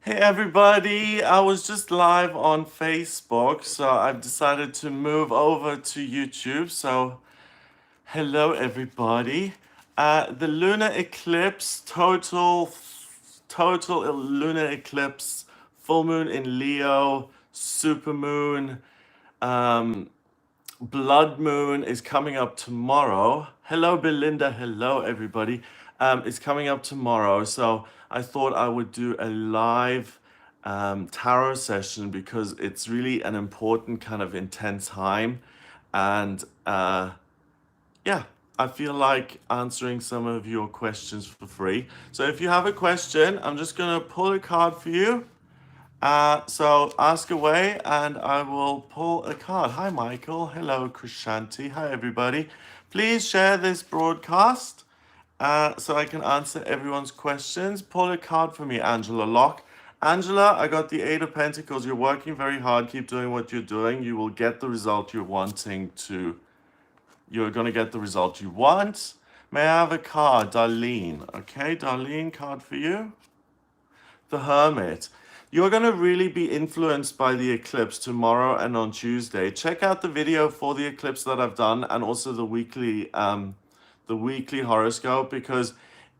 Hey everybody, I was just live on Facebook, so I've decided to move over to YouTube. So, hello everybody. The lunar eclipse, total lunar eclipse, full moon in Leo, supermoon, um, blood moon is coming up tomorrow. Hello, Belinda. Hello, everybody. It's coming up tomorrow. So I thought I would do a live tarot session because it's really an important kind of intense time. And yeah, I feel like answering some of your questions for free. So if you have a question, I'm just going to pull a card for you. So ask away and I will pull a card. Hi, Michael. Hello, Krishanti. Hi, everybody. Please share this broadcast so I can answer everyone's questions. Pull a card for me, Angela Locke. Angela, I got the Eight of Pentacles. You're working very hard. Keep doing what you're doing. You will get the result you're wanting to. You're going to get the result you want. May I have a card, Darlene? Okay, Darlene, card for you. The Hermit. You're going to really be influenced by the eclipse tomorrow and on Tuesday. Check out the video for the eclipse that I've done and also the weekly horoscope because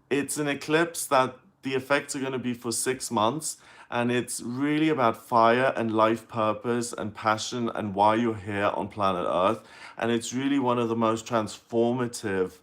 it's an eclipse that the effects are going to be for 6 months and it's really about fire and life purpose and passion and why you're here on planet Earth. And it's really one of the most transformative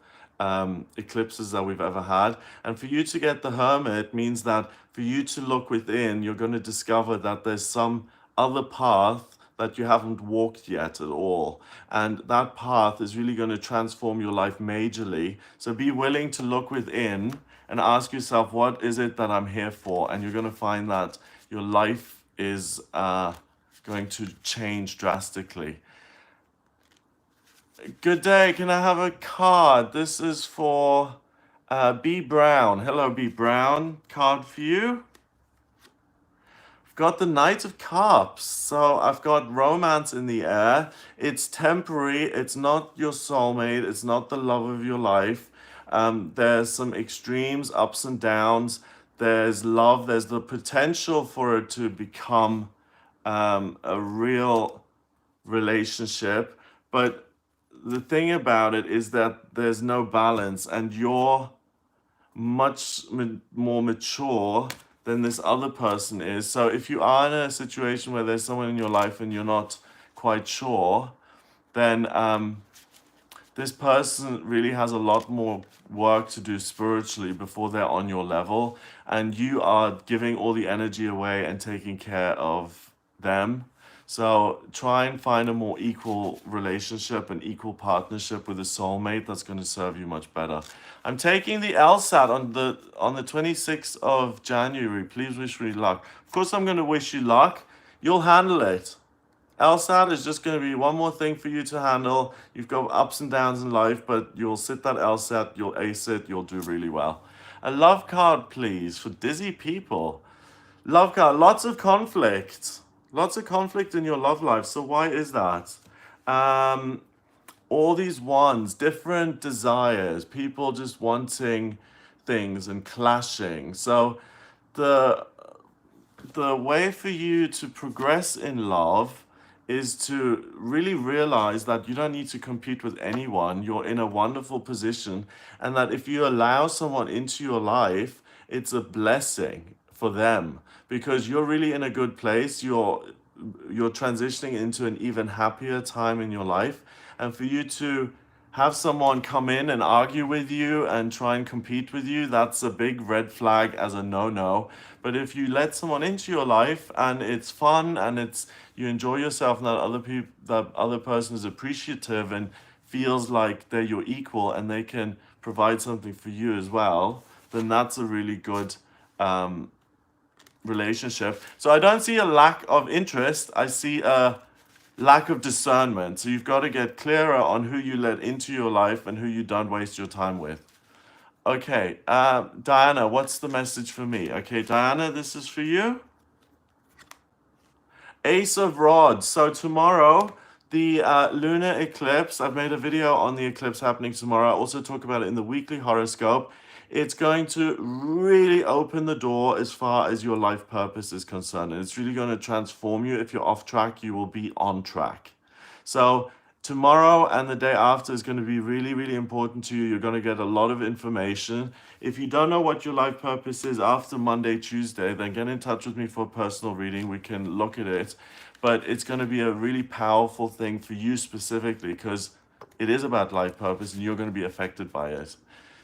eclipses that we've ever had. And for you to get the Hermit means that for you to look within, you're going to discover that there's some other path that you haven't walked yet at all. And that path is really going to transform your life majorly. So be willing to look within and ask yourself, what is it that I'm here for? And you're going to find that your life is going to change drastically. Good day. Can I have a card? This is for B. Brown. Hello, B. Brown. Card for you. I've got the Knight of Cups. So I've got romance in the air. It's temporary. It's not your soulmate. It's not the love of your life. There's some extremes, ups and downs. There's love. There's the potential for it to become a real relationship. But the thing about it is that there's no balance and you're much more mature than this other person is. So if you are in a situation where there's someone in your life and you're not quite sure, then this person really has a lot more work to do spiritually before they're on your level, and you are giving all the energy away and taking care of them. So try and find a more equal relationship and equal partnership with a soulmate that's going to serve you much better. I'm taking the LSAT on the 26th of January. Please wish me luck. Of course, I'm going to wish you luck. You'll handle it. LSAT is just going to be one more thing for you to handle. You've got ups and downs in life, but you'll sit that LSAT, you'll ace it, you'll do really well. A love card, please, for dizzy people. Love card, lots of conflict. Lots of conflict in your love life. So why is that? Um, all these wants, different desires, people just wanting things and clashing. So the the way for you to progress in love is to really realize that you don't need to compete with anyone. You're in a wonderful position, and that if you allow someone into your life, it's a blessing for them because you're really in a good place. You're transitioning into an even happier time in your life, and for you to have someone come in and argue with you and try and compete with you, that's a big red flag as a no-no. But if you let someone into your life and it's fun and it's you enjoy yourself and that other person is appreciative and feels like they're your equal and they can provide something for you as well, then that's a really good relationship. So I don't see a lack of interest. I see a lack of discernment. So you've got to get clearer on who you let into your life and who you don't waste your time with. Okay, Diana, what's the message for me? Okay, Diana, this is for you. Ace of Rods. So tomorrow, the lunar eclipse, I've made a video on the eclipse happening tomorrow. I also talk about it in the weekly horoscope. it's going to really open the door as far as your life purpose is concerned. And it's really going to transform you. If you're off track, you will be on track. So tomorrow and the day after is going to be really, really important to you. You're going to get a lot of information. If you don't know what your life purpose is after Monday, Tuesday, then get in touch with me for a personal reading. We can look at it. But it's going to be a really powerful thing for you specifically because it is about life purpose and you're going to be affected by it.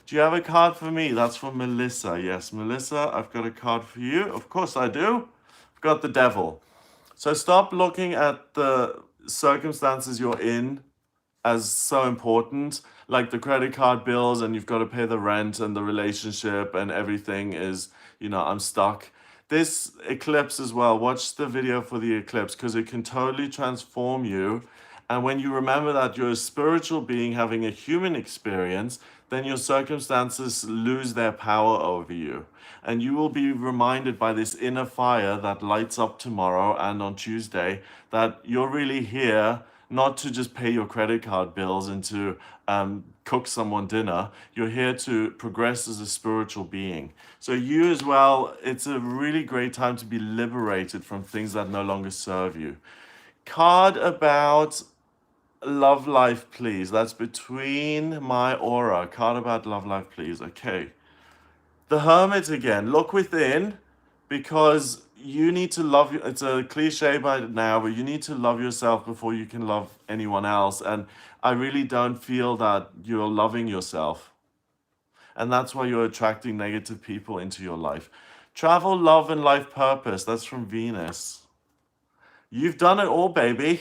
Do you have a card for me? That's from Melissa. Yes, Melissa, I've got a card for you. Of course I do. I've got the devil. So stop looking at the circumstances you're in as so important, like the credit card bills, and you've got to pay the rent and the relationship, and everything is, I'm stuck. This eclipse as well, watch the video for the eclipse because it can totally transform you. And when you remember that you're a spiritual being having a human experience, then your circumstances lose their power over you. And you will be reminded by this inner fire that lights up tomorrow and on Tuesday that you're really here not to just pay your credit card bills and to cook someone dinner. You're here to progress as a spiritual being. So you as well, it's a really great time to be liberated from things that no longer serve you. Card about love life, please. That's between my aura. Card about love life, please. Okay. The Hermit again. Look within because you need to love you. It's a cliche by now, but you need to love yourself before you can love anyone else. And I really don't feel that you're loving yourself. And that's why you're attracting negative people into your life. Travel, love, and life purpose. That's from Venus. You've done it all, baby.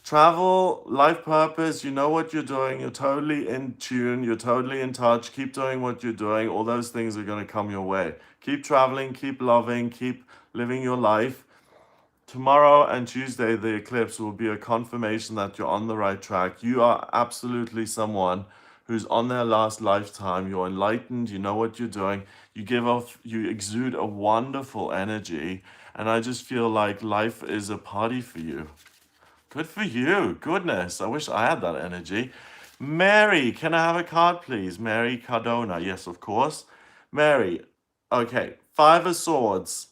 Travel, life purpose, you know what you're doing, you're totally in tune, you're totally in touch, keep doing what you're doing, all those things are going to come your way. Keep traveling, keep loving, keep living your life. Tomorrow and Tuesday, the eclipse will be a confirmation that you're on the right track. You are absolutely someone who's on their last lifetime. You're enlightened, you know what you're doing, you exude a wonderful energy, and I just feel like life is a party for you. Good for you. Goodness, I wish I had that energy. Mary, can I have a card, please? Mary Cardona. Yes, of course. Mary, okay. Five of Swords.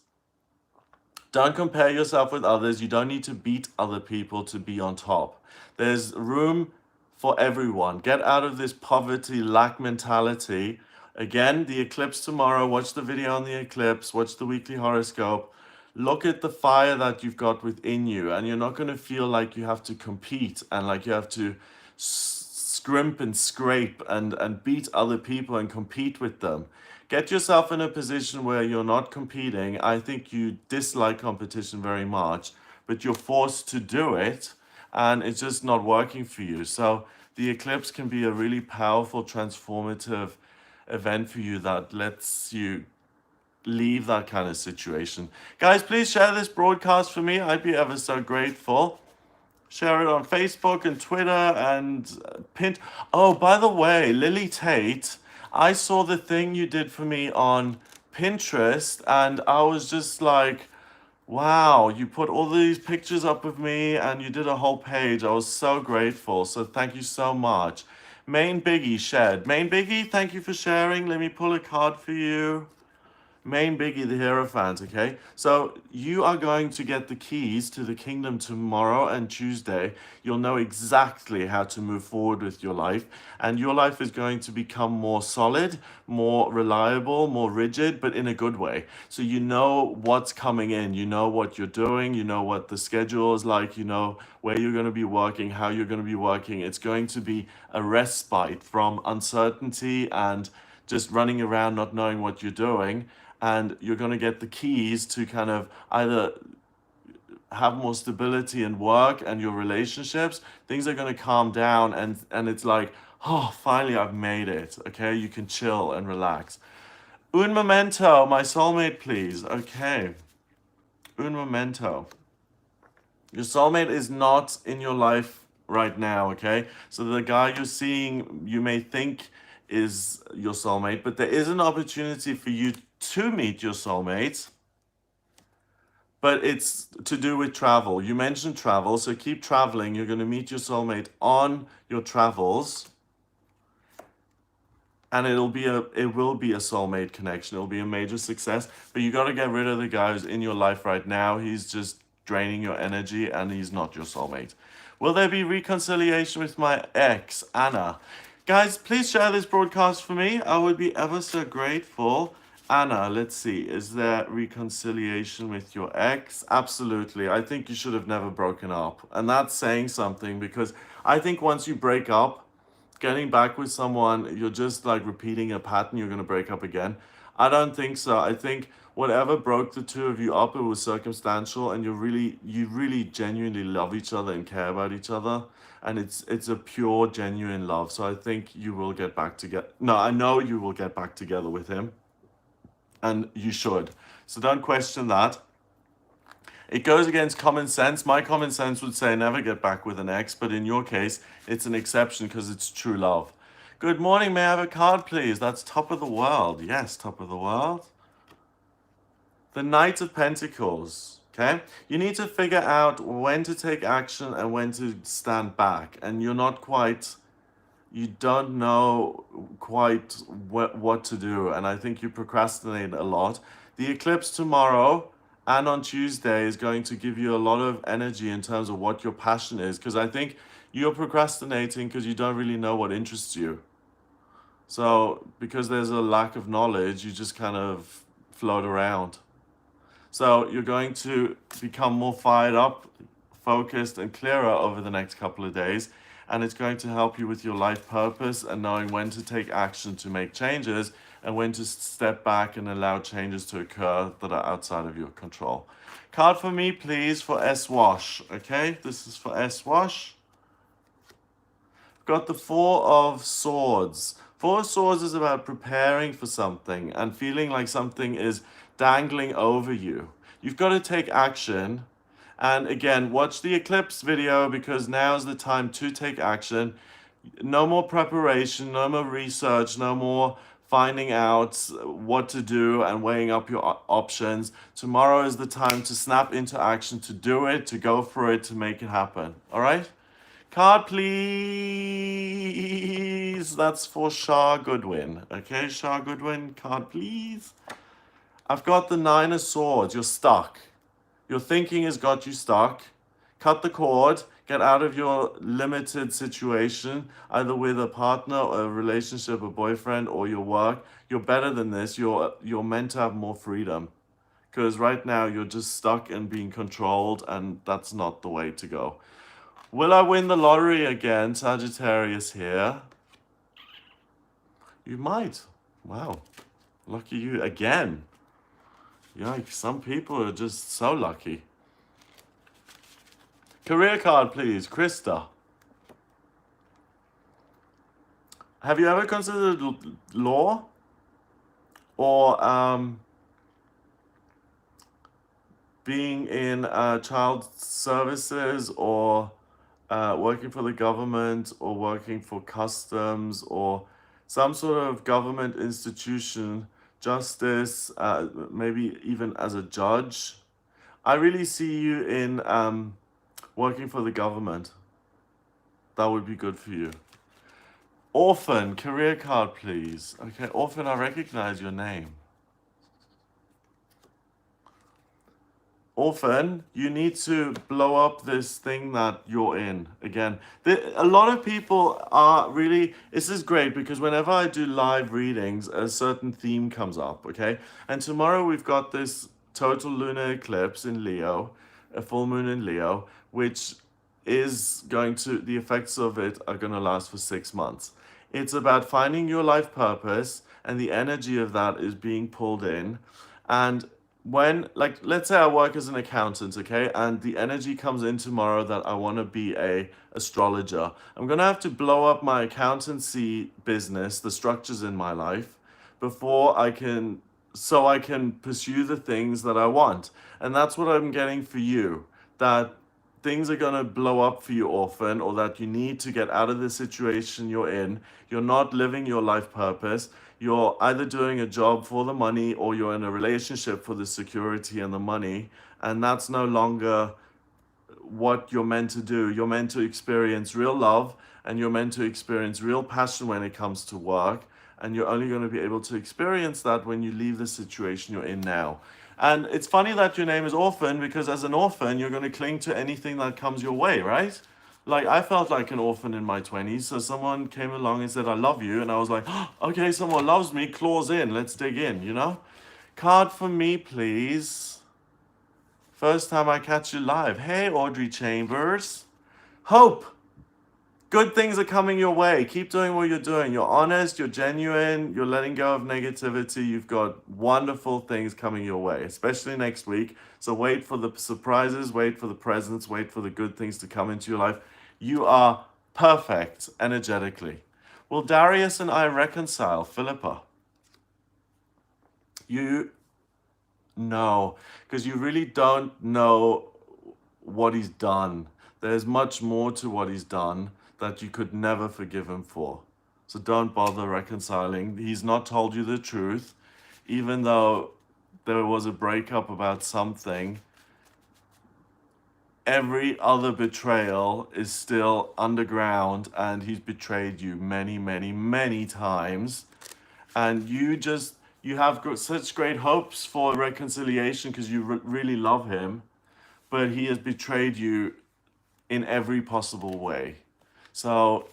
Don't compare yourself with others. You don't need to beat other people to be on top. There's room for everyone. Get out of this poverty, lack mentality. Again, the eclipse tomorrow. Watch the video on the eclipse. Watch the weekly horoscope. Look at the fire that you've got within you, and you're not going to feel like you have to compete and like you have to scrimp and scrape and beat other people and compete with them. Get yourself in a position where you're not competing. I think you dislike competition very much, but you're forced to do it, and it's just not working for you. So the eclipse can be a really powerful, transformative event for you that lets you leave that kind of situation. Guys, please share this broadcast for me. I'd be ever so grateful. Share it on Facebook and Twitter and Pint. Oh, by the way, Lily Tate, I saw the thing you did for me on Pinterest and I was just like, wow, you put all these pictures up of me and you did a whole page. I was so grateful. So thank you so much. Main Biggie shared. Main Biggie, thank you for sharing. Let me pull a card for you. Main Biggie, the Hierophant, okay? So you are going to get the keys to the kingdom tomorrow and Tuesday. You'll know exactly how to move forward with your life, and your life is going to become more solid, more reliable, more rigid, but in a good way. So you know what's coming in, you know what you're doing, you know what the schedule is like, you know where you're going to be working, how you're going to be working. It's going to be a respite from uncertainty and just running around not knowing what you're doing, and you're going to get the keys to kind of either have more stability in work and your relationships. Things are going to calm down, and it's like, oh, finally I've made it. Okay, you can chill and relax. Un momento, my soulmate, please. Okay, un momento. Your soulmate is not in your life right now, okay? So the guy you're seeing, you may think is your soulmate, but there is an opportunity for you to meet your soulmate, but it's to do with travel. You mentioned travel, so keep traveling. You're going to meet your soulmate on your travels. and it will be a soulmate connection. It'll be a major success, but you got to get rid of the guy who's in your life right now. He's just draining your energy, and he's not your soulmate. Will there be reconciliation with my ex, Anna? Guys, please share this broadcast for me. I would be ever so grateful. Anna, let's see. Is there reconciliation with your ex? Absolutely. I think you should have never broken up. And that's saying something, because I think once you break up, getting back with someone, you're just like repeating a pattern, you're going to break up again. I don't think so. I think whatever broke the two of you up, it was circumstantial, and you really genuinely love each other and care about each other, and it's a pure genuine love. So I think you will get back together. No, I know you will get back together with him, and you should. So don't question that. It goes against common sense. My common sense would say never get back with an ex, but in your case, it's an exception because it's true love. Good morning, may I have a card, please? That's top of the world. Yes, top of the world. The Knight of Pentacles. Okay? You need to figure out when to take action and when to stand back. And you don't know quite what to do. And I think you procrastinate a lot. The eclipse tomorrow and on Tuesday is going to give you a lot of energy in terms of what your passion is. Because I think you're procrastinating because you don't really know what interests you. So, because there's a lack of knowledge, you just kind of float around. So, you're going to become more fired up, focused, and clearer over the next couple of days. And it's going to help you with your life purpose and knowing when to take action to make changes and when to step back and allow changes to occur that are outside of your control. Card for me, please, for S-Wash. Okay, this is for S-Wash. Got the Four of Swords. Four of Swords is about preparing for something and feeling like something is dangling over you. You've got to take action. And again, watch the Eclipse video, because now's the time to take action. No more preparation, no more research, no more finding out what to do and weighing up your options. Tomorrow is the time to snap into action, to do it, to go for it, to make it happen. All right? Card, please. That's for Shah Goodwin. Okay, Shah Goodwin, card, please. I've got the Nine of Swords. You're stuck. Your thinking has got you stuck. Cut the cord. Get out of your limited situation, either with a partner or a relationship, a boyfriend, or your work. You're better than this. You're meant to have more freedom. Because right now you're just stuck and being controlled, and that's not the way to go. Will I win the lottery again, Sagittarius here? You might. Wow. Lucky you again. Yikes, some people are just so lucky. Career card, please. Krista. Have you ever considered law? Or being in child services, or working for the government, or working for customs, or some sort of government institution, justice, maybe even as a judge? I really see you in working for the government. That would be good for you. Orphan, career card, please. Okay, Orphan, I recognize your name. Orphan, you need to blow up this thing that you're in. Again, a lot of people are really, this is great, because whenever I do live readings, a certain theme comes up, okay? And tomorrow we've got this total lunar eclipse in Leo, a full moon in Leo, which is going to, the effects of it are going to last for 6 months. It's about finding your life purpose, and the energy of that is being pulled in. And when, like, let's say I work as an accountant, okay, and the energy comes in tomorrow that I want to be a astrologer, I'm gonna have to blow up my accountancy business, the structures in my life, before I can pursue the things that I want. And that's what I'm getting for you, that things are gonna blow up for you, Orphan, or that you need to get out of the situation you're in. You're not living your life purpose. You're either doing a job for the money, or you're in a relationship for the security and the money, and that's no longer what you're meant to do. You're meant to experience real love, and you're meant to experience real passion when it comes to work, And you're only going to be able to experience that when you leave the situation you're in now. And it's funny that your name is orphan, because as an orphan, you're going to cling to anything that comes your way, right? Like, I felt like an orphan in my 20s. So someone came along and said, I love you. And I was like, oh, okay, someone loves me, claws in, let's dig in, you know? Card for me, please. First time I catch you live. Hey, Audrey Chambers. Hope. Good things are coming your way. Keep doing what you're doing. You're honest, you're genuine, you're letting go of negativity. You've got wonderful things coming your way, especially next week. So wait for the surprises, wait for the presents, wait for the good things to come into your life. You are perfect energetically. Will Darius and I reconcile, Philippa? You know, because you really don't know what he's done. There's much more to what he's done that you could never forgive him for. So don't bother reconciling. He's not told you the truth. Even though there was a breakup about something, every other betrayal is still underground, and he's betrayed you many, many, many times. And you have such great hopes for reconciliation because you really love him, but he has betrayed you in every possible way. So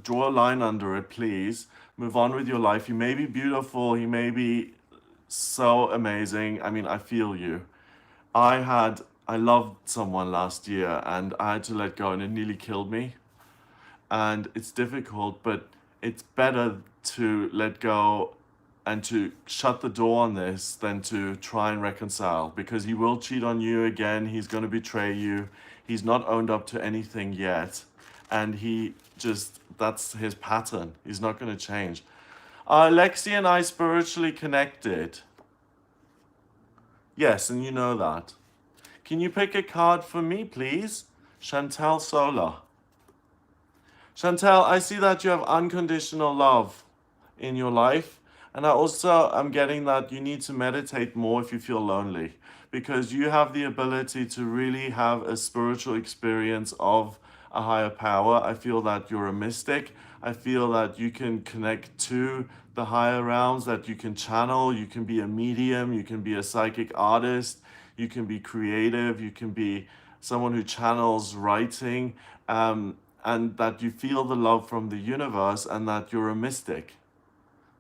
draw a line under it, please. Move on with your life. You may be beautiful. He may be so amazing. I mean, I feel you. I loved someone last year and I had to let go and it nearly killed me. And it's difficult, but it's better to let go and to shut the door on this than to try and reconcile, because he will cheat on you again. He's going to betray you. He's not owned up to anything yet. And that's his pattern. He's not going to change. Are Lexi and I spiritually connected? Yes, and you know that. Can you pick a card for me, please? Chantal Sola. Chantal, I see that you have unconditional love in your life. And I also am getting that you need to meditate more if you feel lonely, because you have the ability to really have a spiritual experience of a higher power. I feel that you're a mystic. I feel that you can connect to the higher realms, that you can channel, you can be a medium, you can be a psychic artist, you can be creative, you can be someone who channels writing, and that you feel the love from the universe and that you're a mystic.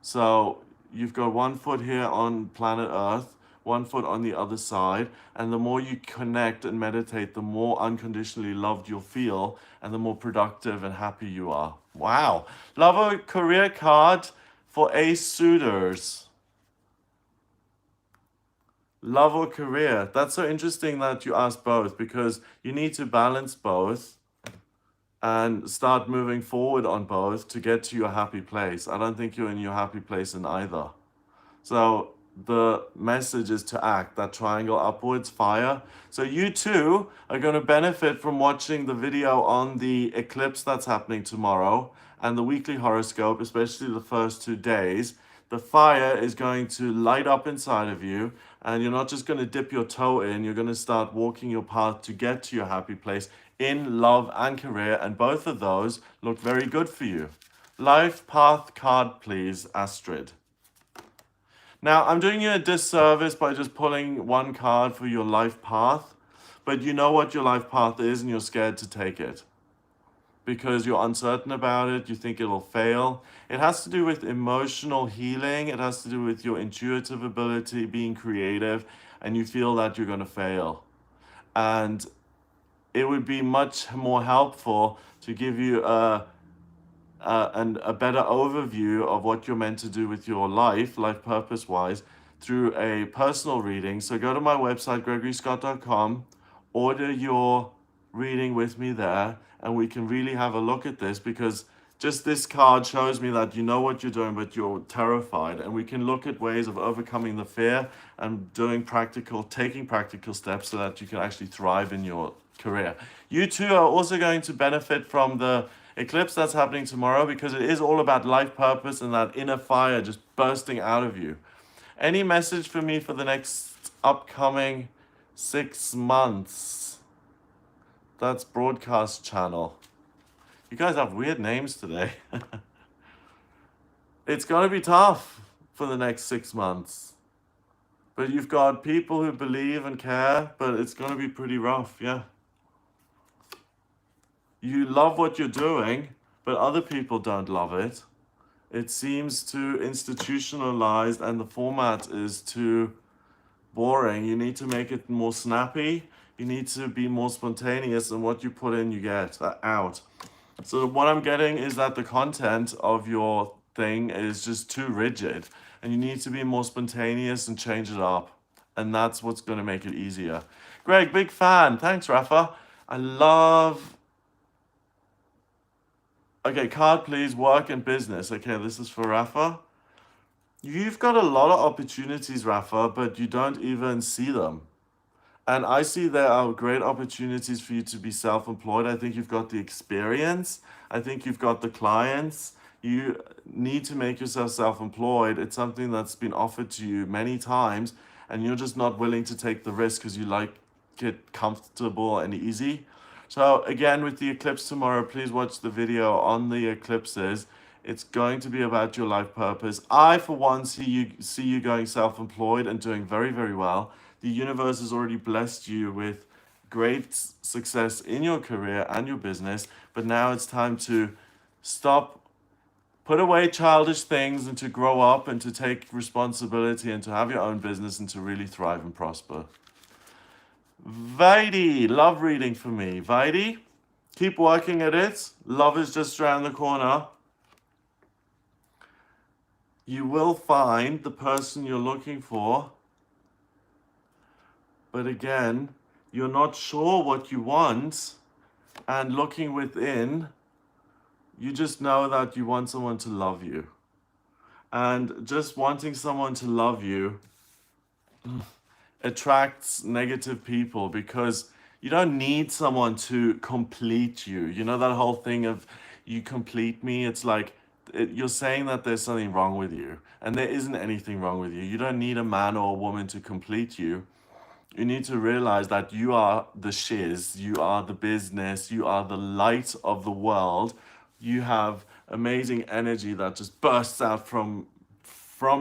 So you've got 1 foot here on planet Earth, 1 foot on the other side, and the more you connect and meditate, the more unconditionally loved you'll feel, and the more productive and happy you are. Wow. Love a career card for ace suitors. Love or career. That's so interesting that you asked both, because you need to balance both and start moving forward on both to get to your happy place. I don't think you're in your happy place in either. So the message is to act, that triangle upwards, fire. So you too are going to benefit from watching the video on the eclipse that's happening tomorrow and the weekly horoscope, especially the first 2 days. The fire is going to light up inside of you, and you're not just going to dip your toe in, you're going to start walking your path to get to your happy place in love and career, and both of those look very good for you. Life path card, please, Astrid. Now, I'm doing you a disservice by just pulling one card for your life path, but you know what your life path is and you're scared to take it because you're uncertain about it, you think it'll fail. It has to do with emotional healing, it has to do with your intuitive ability, being creative, and you feel that you're going to fail. And it would be much more helpful to give you a better overview of what you're meant to do with your life purpose wise, through a personal reading. So go to my website, gregoryscott.com, order your reading with me there, and we can really have a look at this, because just this card shows me that you know what you're doing, but you're terrified, and we can look at ways of overcoming the fear and taking practical steps so that you can actually thrive in your career. You too are also going to benefit from the eclipse that's happening tomorrow, because it is all about life purpose and that inner fire just bursting out of you. Any message for me for the next upcoming 6 months? That's broadcast channel. You guys have weird names today. It's going to be tough for the next 6 months. But you've got people who believe and care, but it's going to be pretty rough, yeah. You love what you're doing, but other people don't love it. It seems too institutionalized and the format is too boring. You need to make it more snappy. You need to be more spontaneous, and what you put in, you get out. So what I'm getting is that the content of your thing is just too rigid, and you need to be more spontaneous and change it up. And that's what's going to make it easier. Greg, big fan. Thanks, Rafa. I love. Okay, card, please. Work and business. Okay, this is for Rafa. You've got a lot of opportunities, Rafa, but you don't even see them. And I see there are great opportunities for you to be self-employed. I think you've got the experience. I think you've got the clients. You need to make yourself self-employed. It's something that's been offered to you many times, and you're just not willing to take the risk because you like it comfortable and easy. So again, with the eclipse tomorrow, please watch the video on the eclipses. It's going to be about your life purpose. I, for one, see you going self-employed and doing very, very well. The universe has already blessed you with great success in your career and your business, but now it's time to stop, put away childish things, and to grow up and to take responsibility and to have your own business and to really thrive and prosper. Vaidi, love reading for me. Vaidi, keep working at it. Love is just around the corner. You will find the person you're looking for. But again, you're not sure what you want, and looking within, you just know that you want someone to love you. And just wanting someone to love you attracts negative people because you don't need someone to complete you. You know that whole thing of you complete me? It's like you're saying that there's something wrong with you, and there isn't anything wrong with you. You don't need a man or a woman to complete you. You need to realize that you are the shiz, you are the business, you are the light of the world. You have amazing energy that just bursts out from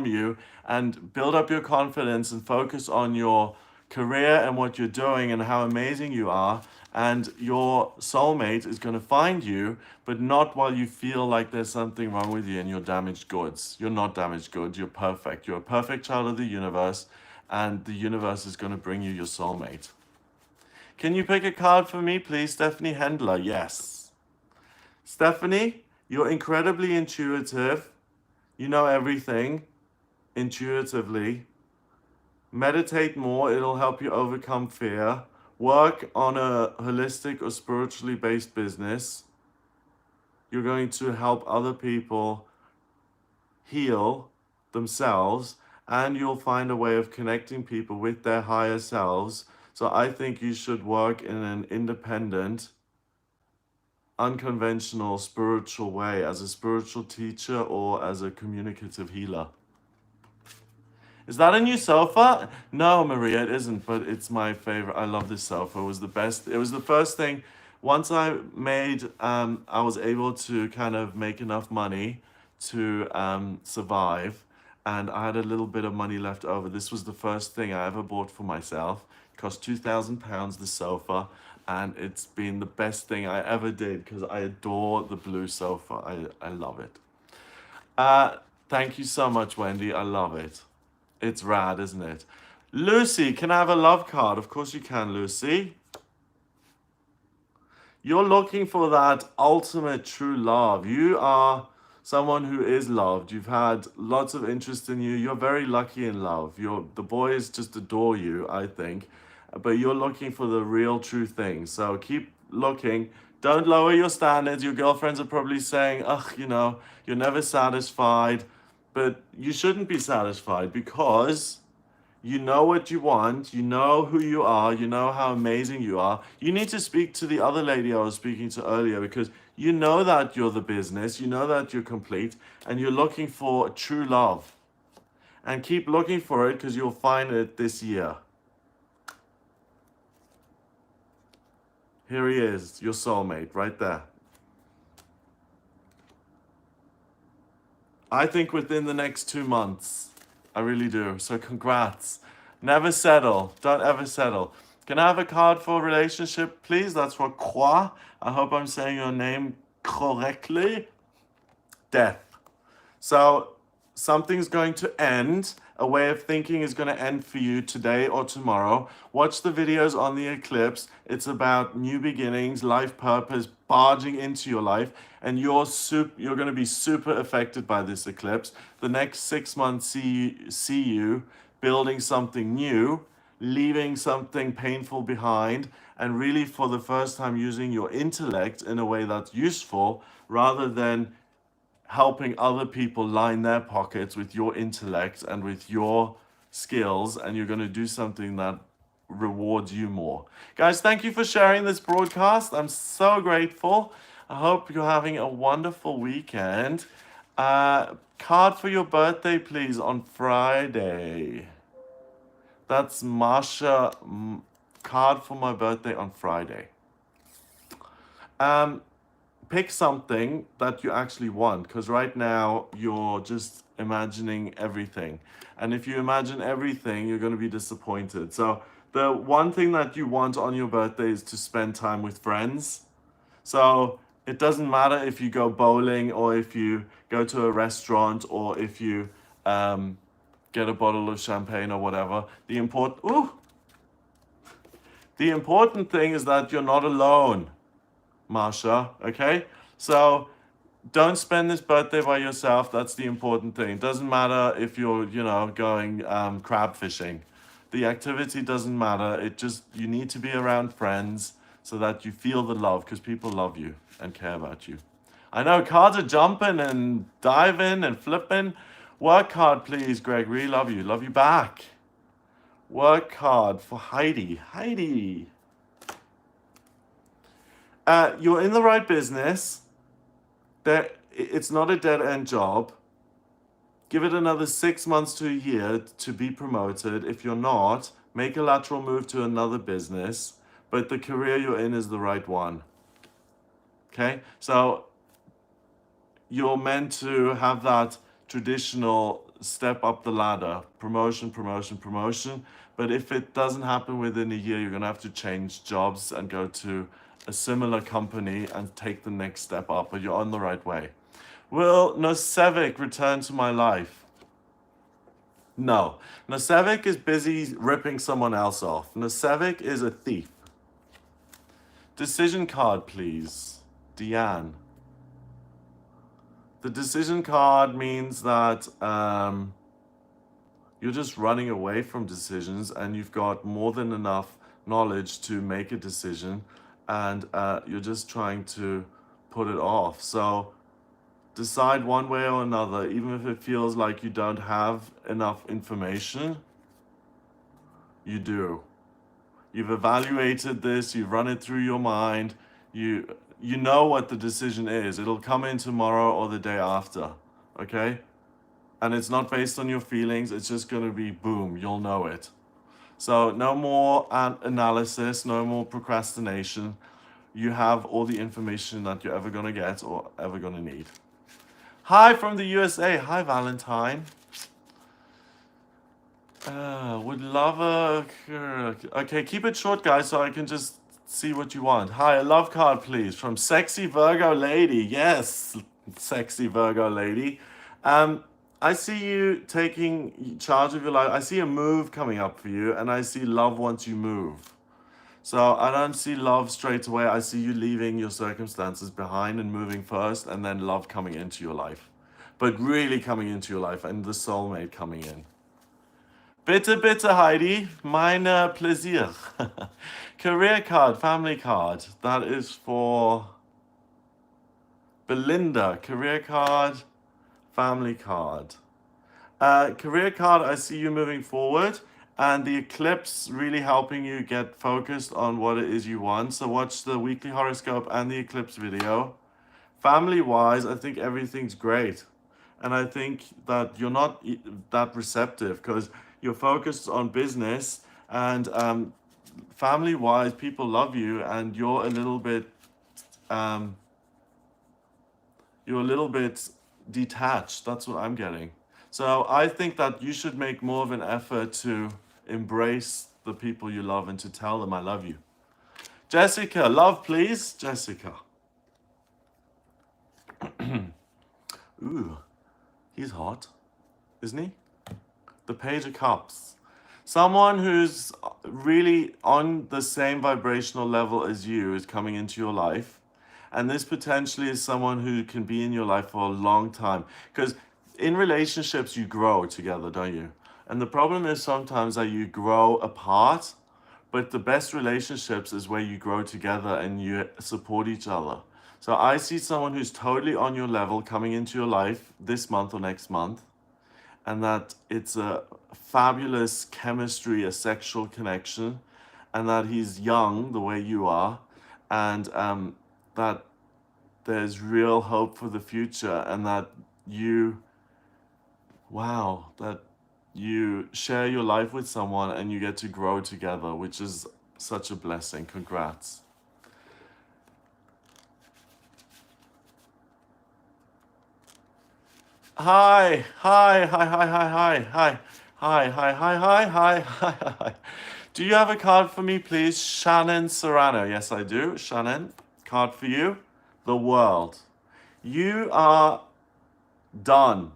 you, and build up your confidence and focus on your career and what you're doing and how amazing you are. And your soulmate is going to find you, but not while you feel like there's something wrong with you and you're damaged goods. You're not damaged goods. You're perfect. You're a perfect child of the universe, and the universe is going to bring you your soulmate. Can you pick a card for me, please? Stephanie Hendler. Yes. Stephanie, you're incredibly intuitive. You know everything intuitively. Meditate more, it'll help you overcome fear. Work on a holistic or spiritually based business. You're going to help other people heal themselves, and you'll find a way of connecting people with their higher selves. So I think you should work in an independent, unconventional, spiritual way as a spiritual teacher or as a communicative healer. Is that a new sofa? No, Maria, it isn't, but it's my favorite. I love this sofa. It was the best. It was the first thing. Once I made, I was able to kind of make enough money to survive, and I had a little bit of money left over. This was the first thing I ever bought for myself. It cost £2,000, the sofa, and it's been the best thing I ever did because I adore the blue sofa. I love it. Thank you so much, Wendy. I love it. It's rad, isn't it? Lucy, can I have a love card? Of course you can, Lucy. You're looking for that ultimate true love. You are someone who is loved. You've had lots of interest in you. You're very lucky in love. The boys just adore you, I think. But you're looking for the real true thing. So keep looking. Don't lower your standards. Your girlfriends are probably saying, ugh, you're never satisfied. But you shouldn't be satisfied because you know what you want, you know who you are, you know how amazing you are. You need to speak to the other lady I was speaking to earlier because you know that you're the business, you know that you're complete, and you're looking for true love. And keep looking for it because you'll find it this year. Here he is, your soulmate, right there. I think within the next 2 months. I really do. So congrats. Never settle. Don't ever settle. Can I have a card for relationship, please? That's for Croix. I hope I'm saying your name correctly. Death. So something's going to end. A way of thinking is going to end for you today or tomorrow. Watch the videos on the eclipse. It's about new beginnings, life purpose, barging into your life, and you're going to be super affected by this eclipse. The next 6 months see you building something new, leaving something painful behind, and really for the first time using your intellect in a way that's useful rather than helping other people line their pockets with your intellect and with your skills, and you're going to do something that rewards you more. Guys, thank you for sharing this broadcast. I'm so grateful. I hope you're having a wonderful weekend. Card for your birthday, please, on Friday. That's Marsha. Card for my birthday on Friday. Pick something that you actually want, because right now you're just imagining everything, and if you imagine everything you're going to be disappointed. So the one thing that you want on your birthday is to spend time with friends. So it doesn't matter if you go bowling or if you go to a restaurant or if you get a bottle of champagne or whatever. The important thing is that you're not alone, Marsha, okay? So don't spend this birthday by yourself. That's the important thing. It doesn't matter if you're, going crab fishing. The activity doesn't matter. You need to be around friends so that you feel the love, because people love you and care about you. I know cards are jumping and diving and flipping. Work hard, please, Gregory. Love you. Love you back. Work hard for Heidi. Heidi. You're in the right business. It's not a dead-end job. Give it another 6 months to a year to be promoted. If you're not, make a lateral move to another business, but the career you're in is the right one. Okay? So you're meant to have that traditional step up the ladder, promotion, promotion, promotion. But if it doesn't happen within a year, you're going to have to change jobs and go to a similar company and take the next step up, but you're on the right way. Will Nosevic return to my life? No. Nosevic is busy ripping someone else off. Nosevic is a thief. Decision card, please. Deanne. The decision card means that you're just running away from decisions and you've got more than enough knowledge to make a decision, and you're just trying to put it off. So decide one way or another, even if it feels like you don't have enough information. You do. You've evaluated this, you've run it through your mind, you know what the decision is. It'll come in tomorrow or the day after, okay? And it's not based on your feelings, it's just going to be boom, you'll know it. So no more analysis, no more procrastination. You have all the information that you're ever going to get or ever going to need. Hi from the USA. Hi, Valentine. Would love a... Okay, keep it short, guys, so I can just see what you want. Hi, a love card, please, from Sexy Virgo Lady. Yes, Sexy Virgo Lady. I see you taking charge of your life. I see a move coming up for you, and I see love once you move. So I don't see love straight away. I see you leaving your circumstances behind and moving first, and then love coming into your life. But really coming into your life, and the soulmate coming in. Bitte, bitte, Heidi. Meine Plaisir. Career card, family card. That is for Belinda. Career card, family card. Career card, I see you moving forward, and the eclipse really helping you get focused on what it is you want. So watch the weekly horoscope and the eclipse video. Family wise, I think everything's great, and I think that you're not that receptive because you're focused on business, and family wise people love you, and you're a little bit detached. That's what I'm getting. So I think that you should make more of an effort to embrace the people you love and to tell them I love you. Jessica, love please. Jessica. Ooh, he's hot, isn't he? The Page of Cups. Someone who's really on the same vibrational level as you is coming into your life. And this potentially is someone who can be in your life for a long time. Because in relationships, you grow together, don't you? And the problem is sometimes that you grow apart, but the best relationships is where you grow together and you support each other. So I see someone who's totally on your level coming into your life this month or next month, and that it's a fabulous chemistry, a sexual connection, and that he's young the way you are, and that there's real hope for the future, and that you, wow, that you share your life with someone and you get to grow together, which is such a blessing. Congrats. Hi, hi, hi, hi, hi, hi, hi, hi, hi, hi, hi, hi, hi, hi. Do you have a card for me, please? Shannon Serrano. Yes, I do. Shannon, card for you. The world. You are done.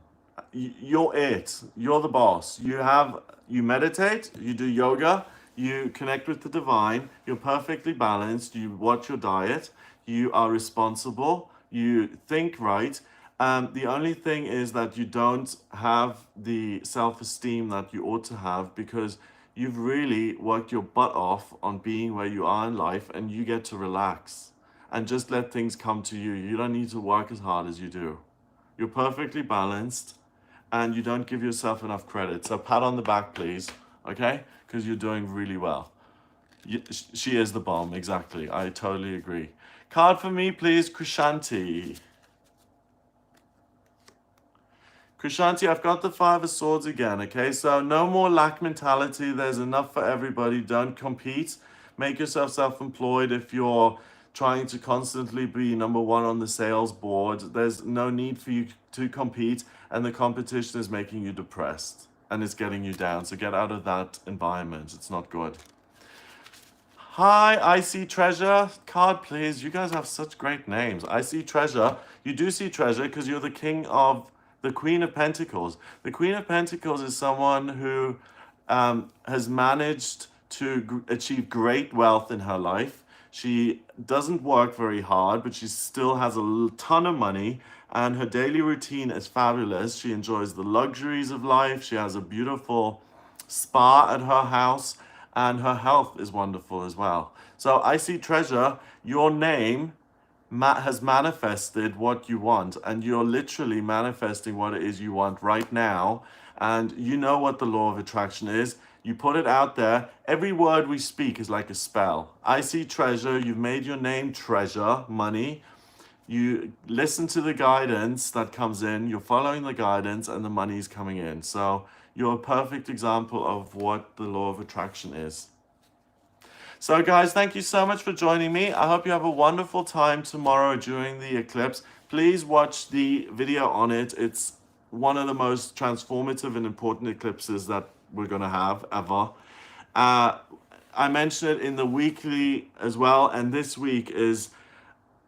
You're it. You're the boss. You meditate, you do yoga, you connect with the divine, you're perfectly balanced, you watch your diet, you are responsible, you think right. The only thing is that you don't have the self-esteem that you ought to have because you've really worked your butt off on being where you are in life, and you get to relax and just let things come to you. You don't need to work as hard as you do. You're perfectly balanced and you don't give yourself enough credit. So pat on the back, please, okay? Because you're doing really well. She is the bomb, exactly. I totally agree. Card for me, please, Krishanti. Krishanti, I've got the Five of Swords again, okay? So no more lack mentality. There's enough for everybody. Don't compete. Make yourself self-employed if you're trying to constantly be number one on the sales board. There's no need for you to compete, and the competition is making you depressed and it's getting you down. So get out of that environment. It's not good. Hi, I see treasure. Card, please. You guys have such great names. I see treasure. You do see treasure because you're the king of the Queen of Pentacles. The Queen of Pentacles is someone who has managed to achieve great wealth in her life. She doesn't work very hard, but she still has a ton of money, and her daily routine is fabulous. She enjoys the luxuries of life. She has a beautiful spa at her house, and her health is wonderful as well. So I see treasure. Your name has manifested what you want, and you're literally manifesting what it is you want right now. And you know what the law of attraction is. You put it out there. Every word we speak is like a spell. I see treasure. You've made your name treasure, money. You listen to the guidance that comes in, you're following the guidance, and the money's coming in. So you're a perfect example of what the law of attraction is. So guys, thank you so much for joining me. I hope you have a wonderful time tomorrow during the eclipse. Please watch the video on it. It's one of the most transformative and important eclipses that we're going to have ever. I mentioned it in the weekly as well, and this week is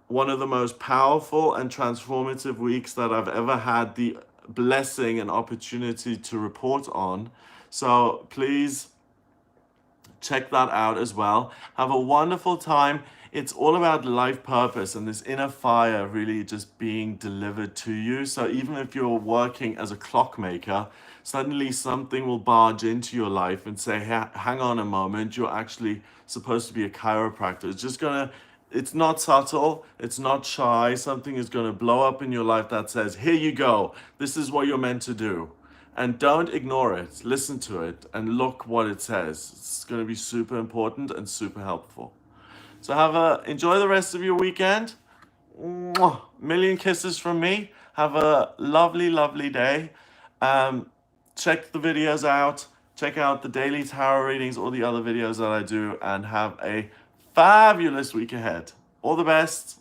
one of the most powerful and transformative weeks that I've ever had the blessing and opportunity to report on. So please check that out as well. Have a wonderful time. It's all about life purpose and this inner fire really just being delivered to you. So even if you're working as a clockmaker, suddenly something will barge into your life and say, hang on a moment, you're actually supposed to be a chiropractor. It's not subtle, it's not shy. Something is going to blow up in your life that says, here you go, this is what you're meant to do. And don't ignore it, listen to it, and look what it says. It's going to be super important and super helpful. So enjoy the rest of your weekend. Mwah! Million kisses from me. Have a lovely, lovely day. Check the videos out. Check out the daily tarot readings, all the other videos that I do, and have a fabulous week ahead. All the best.